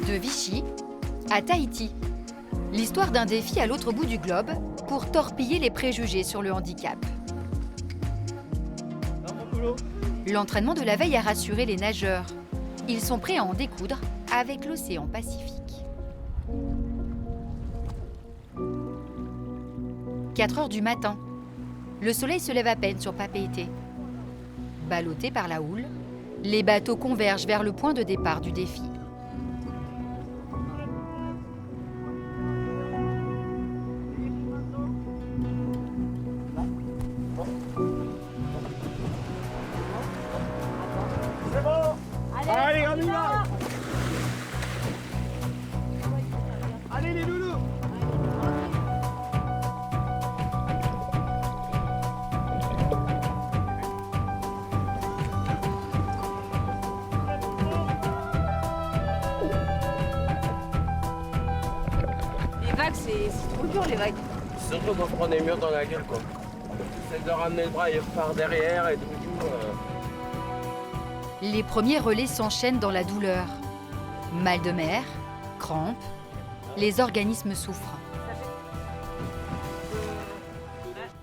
De Vichy à Tahiti. L'histoire d'un défi à l'autre bout du globe pour torpiller les préjugés sur le handicap. L'entraînement de la veille a rassuré les nageurs. Ils sont prêts à en découdre avec l'océan Pacifique. 4 heures du matin. Le soleil se lève à peine sur Papeete. Ballottés par la houle, les bateaux convergent vers le point de départ du défi. C'est bon. Allez, on y va. Allez les loulous. Les vagues, c'est trop dur les vagues. Surtout quand on prend des murs dans la gueule, quoi. J'essaie de ramener le bras par derrière et du coup... Les premiers relais s'enchaînent dans la douleur. Mal de mer, crampes, les organismes souffrent.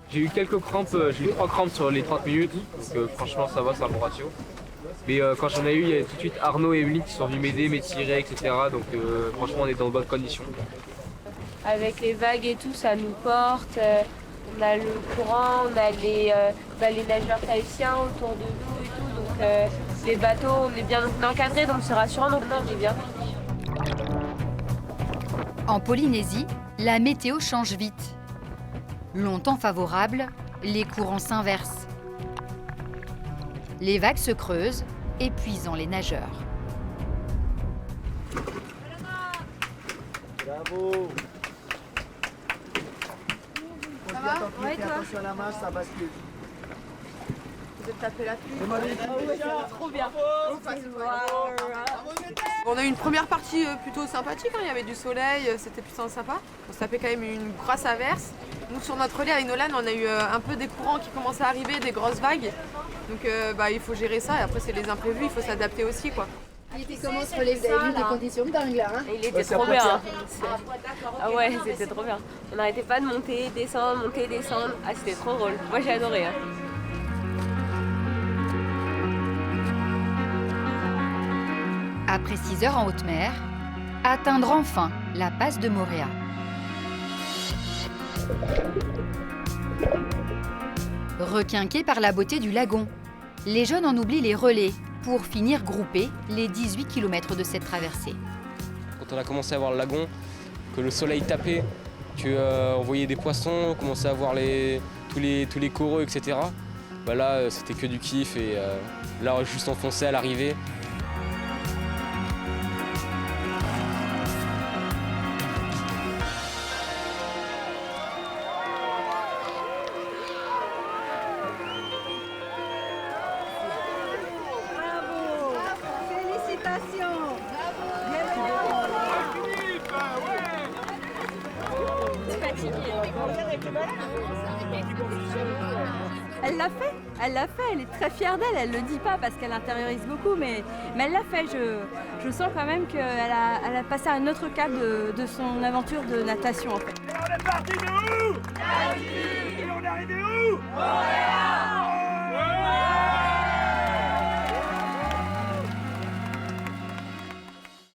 J'ai eu quelques crampes, j'ai eu 3 crampes sur les 30 minutes, donc franchement ça va, c'est un bon ratio. Mais quand j'en ai eu, il y a tout de suite Arnaud et Emeline qui sont venus m'aider, m'étirer, etc. Donc franchement on est dans de bonnes conditions. Avec les vagues et tout, ça nous porte. On a le courant, on a les nageurs tahitiens autour de nous et tout. Donc les bateaux, on est bien encadrés, donc c'est rassurant, donc on est bien. En Polynésie, la météo change vite. Longtemps favorable, les courants s'inversent. Les vagues se creusent, épuisant les nageurs. Bravo. Ça va? Ouais, toi? Attention à la masse, ça bascule. Vous êtes tapé la pluie? Trop bien. On a eu une première partie plutôt sympathique, hein. Il y avait du soleil, c'était plutôt sympa. On se tapait quand même une grosse averse. Nous sur notre relais avec Nolan, on a eu un peu des courants qui commençaient à arriver, des grosses vagues. Donc il faut gérer ça et après c'est les imprévus, il faut s'adapter aussi, quoi. Il était comment ce relais? Vous avez eu des conditions dingues là, hein? Il était trop bien. Ah ouais, c'était trop bien. On n'arrêtait pas de monter, descendre. Ah, c'était trop drôle. Moi j'ai adoré. Hein. Après 6 heures en haute mer, atteindre enfin la passe de Moorea. Requinqués par la beauté du lagon, les jeunes en oublient les relais pour finir groupés les 18 km de cette traversée. Quand on a commencé à voir le lagon, que le soleil tapait, qu'on voyait des poissons, on commençait à voir tous les coraux, etc. Bah là, c'était que du kiff et là, juste enfoncé à l'arrivée. Elle l'a fait, elle est très fière d'elle, elle le dit pas parce qu'elle intériorise beaucoup, mais elle l'a fait. Je sens quand même qu'elle a passé à un autre cap de son aventure de natation en fait. Et on est parti de où? Tahiti. Et on est arrivé où? Moorea.